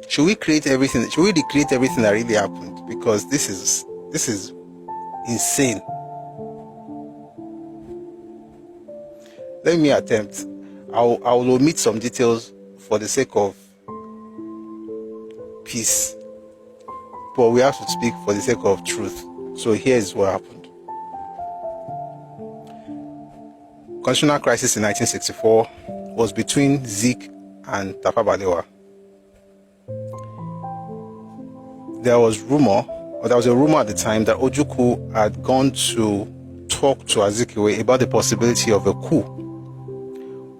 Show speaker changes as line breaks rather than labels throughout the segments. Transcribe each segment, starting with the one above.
Should we create everything? Should we recreate everything that really happened? Because this is insane. Let me attempt. I'll omit some details for the sake of peace, but we have to speak for the sake of truth. So here is what happened. Constitutional crisis in 1964 was between Zik and Tafawa Balewa. There was a rumor at the time that Ojukwu had gone to talk to Azikiwe about the possibility of a coup.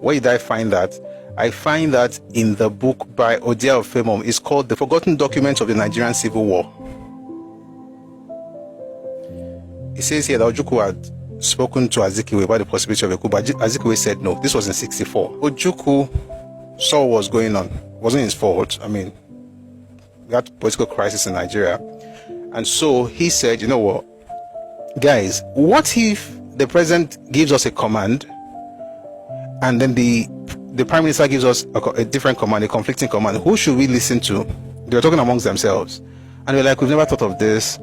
Where did I find that? I find that in the book by Odia Ofemom. It's called The Forgotten Documents of the Nigerian Civil War. It says here that Ojukwu had spoken to Azikiwe about the possibility of a coup, but Azikiwe said no. This was in 64. Ojukwu saw what was going on. It wasn't his fault. I mean, we had political crisis in Nigeria. And so he said, you know what, guys, what if the president gives us a command and then the prime minister gives us a different command, a conflicting command? Who should we listen to? They were talking amongst themselves. And they were like, we've never thought of this.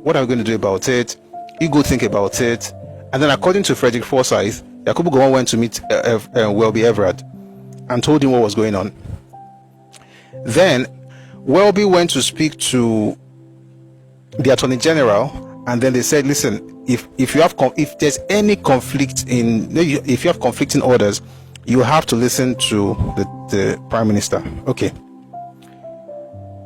What are we going to do about it? You go think about it. And then according to Frederick Forsyth, Yakubu Gowon went to meet Welby Everett and told him what was going on. Then Welby went to speak to the Attorney General, and then they said, listen, if there's any conflict if you have conflicting orders, you have to listen to the Prime Minister. Okay.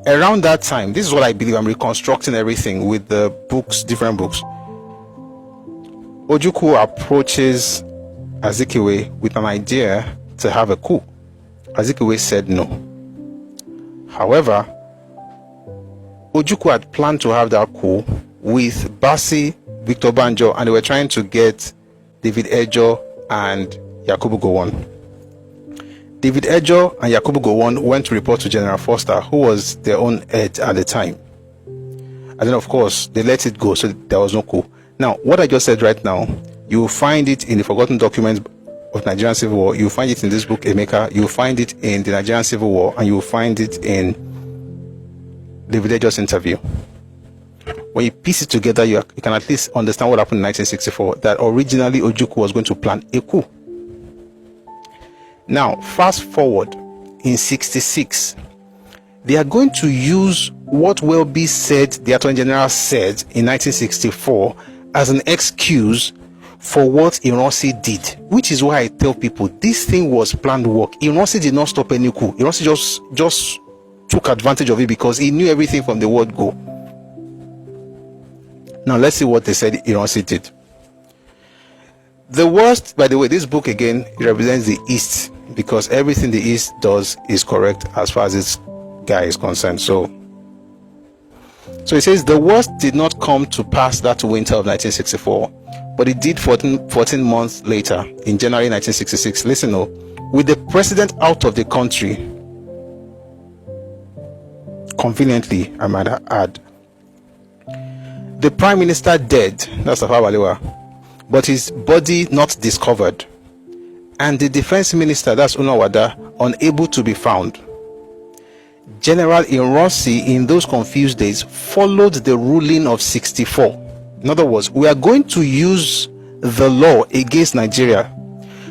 Around that time, this is what I believe, I'm reconstructing everything with the books, different books. Ojukwu approaches Azikiwe with an idea to have a coup. Azikiwe said no. However, Ojukwu had planned to have that coup with Basi, Victor Banjo, and they were trying to get David Ejo and Yakubu Gowon. David Ejo and Yakubu Gowon went to report to General Foster, who was their own head at the time. And then, of course, they let it go, so there was no coup. Now, what I just said right now, you will find it in the Forgotten Documents of Nigerian Civil War. You will find it in this book, Emeka. You will find it in the Nigerian Civil War, and you will find it in David Ejo's interview. When you piece it together, you can at least understand what happened in 1964, that originally Ojukwu was going to plan a coup. Now, fast forward in 66, they are going to use what Welby said, the Attorney General said in 1964, as an excuse for what Ironsi did, which is why I tell people this thing was planned work. Ironsi did not stop any coup. Ironsi just took advantage of it because he knew everything from the word go. Now let's see what they said Ironsi did. The worst, by the way, this book again represents the East, because everything the East does is correct as far as this guy is concerned. So it says the worst did not come to pass that winter of 1964, but it did 14 months later in January 1966. Listen, with the president out of the country, conveniently, I might add, the prime minister dead, that's Tafawa Balewa, but his body not discovered, and the defense minister, that's Unawada, unable to be found. General Ironsi in those confused days followed the ruling of 64. In other words, we are going to use the law against Nigeria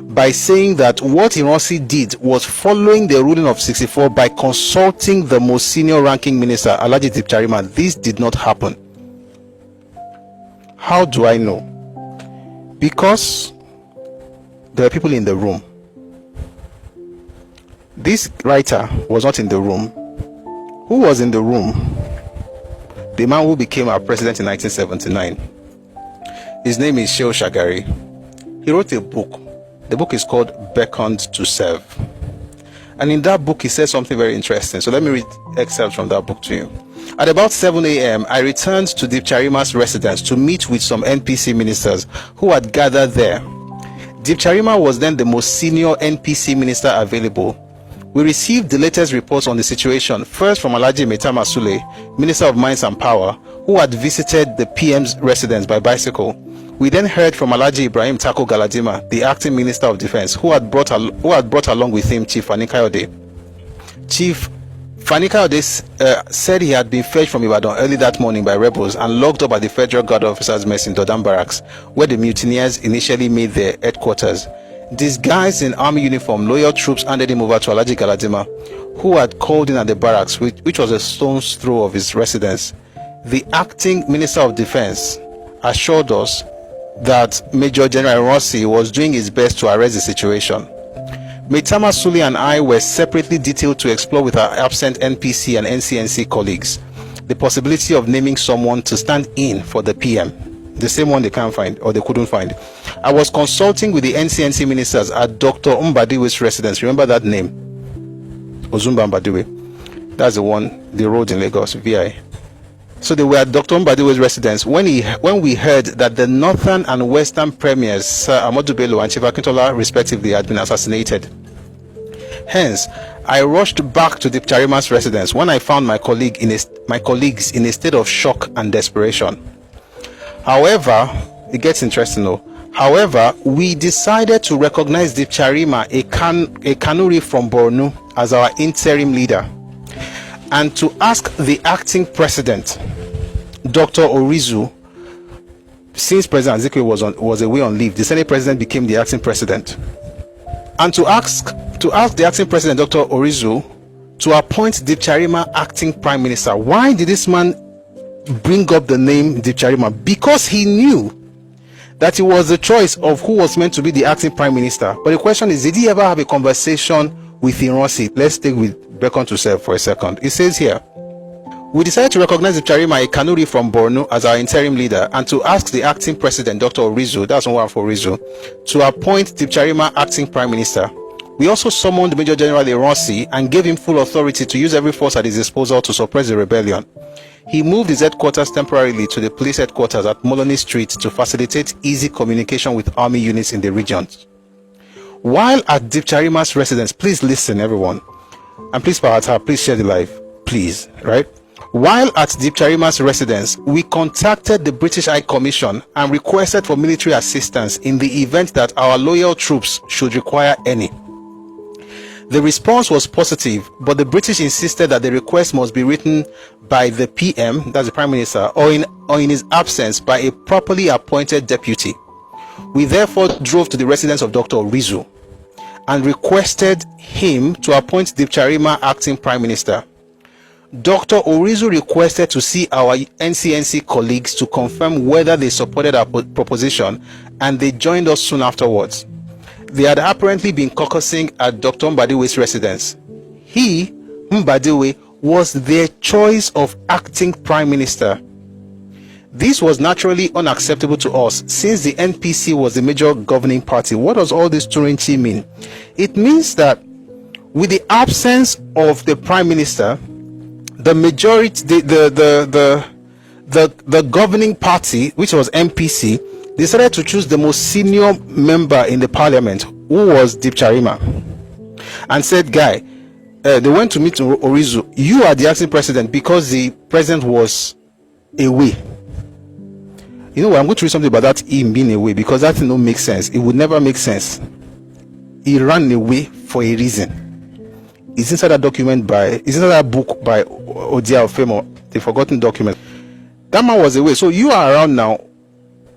by saying that what Ironsi did was following the ruling of 64 by consulting the most senior ranking minister, Alhaji Dipcharima. This did not happen. How do I know? Because there are people in the room. This writer was not in the room. Who was in the room? The man who became our president in 1979. His name is Shagari. He wrote a book. The book is called Beckoned to Serve. And in that book, he says something very interesting. So let me read excerpts from that book to you. At about 7 a.m., I returned to Dipcharima's residence to meet with some NPC ministers who had gathered there. Dipcharima was then the most senior NPC minister available. We received the latest reports on the situation, first from Alhaji Metama Sule, Minister of Mines and Power, who had visited the PM's residence by bicycle. We then heard from Alhaji Ibrahim Tako Galadima, the acting Minister of Defense, who had brought along with him Chief Anikayode. Chief Fanika said he had been fetched from Ibadan early that morning by rebels and locked up at the Federal Guard Officers' Mess in Dodam Barracks, where the mutineers initially made their headquarters. Disguised in army uniform, loyal troops handed him over to Alhaji Galadima, who had called in at the barracks, which was a stone's throw of his residence. The acting Minister of Defense assured us that Major General Rossi was doing his best to arrest the situation. Maitama Suli and I were separately detailed to explore with our absent NPC and NCNC colleagues the possibility of naming someone to stand in for the PM, the same one they can't find or they couldn't find. I was consulting with the NCNC ministers at Dr. Mbadiwe's residence. Remember that name? Ozumba Mbadiwe. That's the one, the road in Lagos, VI. So they were at Dr. Mbadiwe's residence when we heard that the northern and western premiers, Sir Ahmadu Bello and Chief Akintola respectively, had been assassinated. Hence, I rushed back to the Charima's residence when I found my colleagues in a state of shock and desperation. However, it gets interesting though. However, we decided to recognize Deep Charima, a Kanuri from Borno, as our interim leader, and to ask the acting president, Dr. Orizu, since President Azikiwe was away on leave, the Senate president became the acting president, and to ask the acting president, Dr. Orizu, to appoint Deep Charima acting prime minister. Why did this man bring up the name Deep Charima? Because he knew that it was the choice of who was meant to be the acting prime minister. But the question is, did he ever have a conversation with Ironsi? Let's take with Becon to serve for a second. It says here, we decided to recognize Deep Charima, a Kanuri from Borno, as our interim leader, and to ask the acting president, Dr. Orizu, that's one for Orizu, to appoint Deep Charima acting prime minister. We also summoned Major General Ironsi and gave him full authority to use every force at his disposal to suppress the rebellion. He moved his headquarters temporarily to the police headquarters at Moloney Street to facilitate easy communication with army units in the region. While at Deep Charima's residence, please listen everyone, and please please share the live, please, right? While at Deep Charima's residence, we contacted the British High Commission and requested for military assistance in the event that our loyal troops should require any. The response was positive, but the British insisted that the request must be written by the PM, that's the Prime Minister, or in his absence by a properly appointed deputy. We therefore drove to the residence of Dr. Orizu and requested him to appoint Deep Charima acting Prime Minister. Dr. Orizu requested to see our NCNC colleagues to confirm whether they supported our proposition, and they joined us soon afterwards. They had apparently been caucusing at Dr. Mbadiwe's residence. He, Mbadiwe, was their choice of acting prime minister. This was naturally unacceptable to us since the NPC was the major governing party. What does all this Turinchi mean? It means that with the absence of the prime minister, the majority, the governing party, which was MPC, decided to choose the most senior member in the parliament, who was Deep Charima, and said, guy, they went to meet Orizu. You are the acting president because the president was away. You know what? I'm going to read something about that him being away, because that don't make sense. It would never make sense. He ran away for a reason. It's inside that document it's inside that book by Odia Ofemo, the forgotten document. That man was away. So you are around now.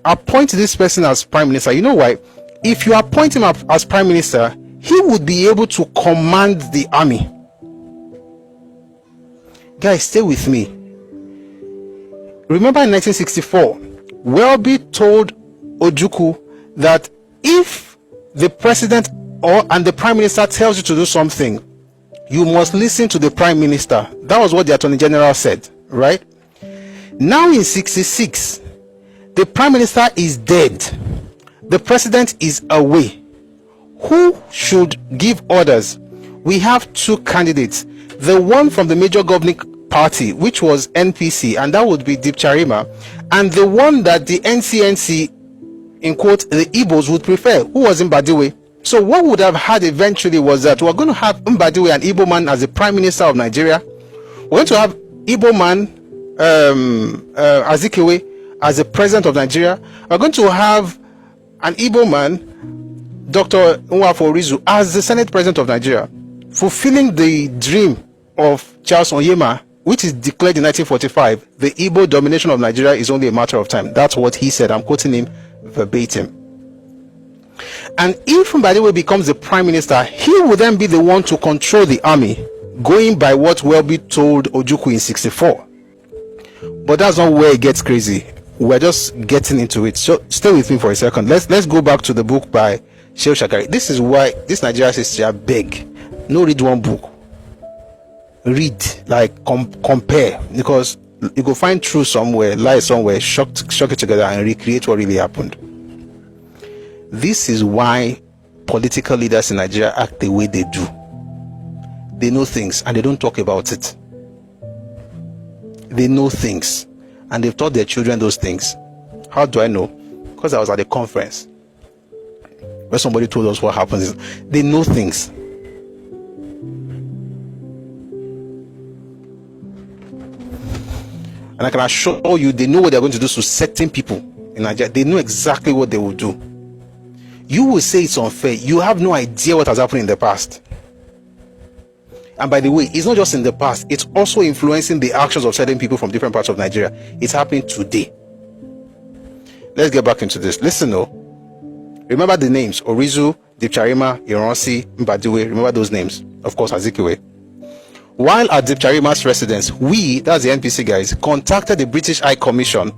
Appoint this person as prime minister. You know why? If you appoint him as prime minister, he would be able to command the army. Guys, stay with me. Remember in 1964, Welby told Ojukwu that if the president and the prime minister tells you to do something, you must listen to the prime minister. That was what the attorney general said, right? Now in 66, the prime minister is dead. The president is away. Who should give orders? We have two candidates. The one from the major governing party, which was NPC, and that would be Deep Charima, and the one that the NCNC, in quote, the Igbos would prefer, who was Mbadiwe. So what would have had eventually was that we're going to have Mbadiwe, an Igbo man, as the prime minister of Nigeria. We're going to have Igbo man, Azikiwe, as the president of Nigeria. We're going to have an Igbo man, Dr. Nwafọ Orizu, as the Senate president of Nigeria, fulfilling the dream of Charles Onyeama, which is declared in 1945, the Igbo domination of Nigeria is only a matter of time. That's what he said. I'm quoting him verbatim. And if Mbadiwe becomes the prime minister, he will then be the one to control the army, going by what Welby told Ojukwu in 64. But that's not where it gets crazy. We're just getting into it. So stay with me for a second. Let's go back to the book by Shagari. This is why this Nigeria history are big. No, read one book. Read, like compare, because you go find truth somewhere, lie somewhere, shock it together and recreate what really happened. This is why political leaders in Nigeria act the way they do. They know things and they don't talk about it. They know things and they've taught their children those things. How do I know? Because I was at a conference where somebody told us what happens. They know things. And I can assure you, they know what they're going to do to certain people in Nigeria. They know exactly what they will do. You will say it's unfair. You have no idea what has happened in the past. And by the way, it's not just in the past, it's also influencing the actions of certain people from different parts of Nigeria. It's happening today. Let's get back into this. Listen, remember the names: Orizu, Dipcharima, Ironsi, Mbadiwe. Remember those names. Of course, Azikiwe. While at Dipcharima's residence, we, that's the NPC guys, contacted the British High Commission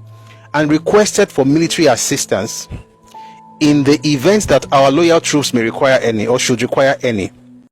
and requested for military assistance in the event that our loyal troops may require any or should require any.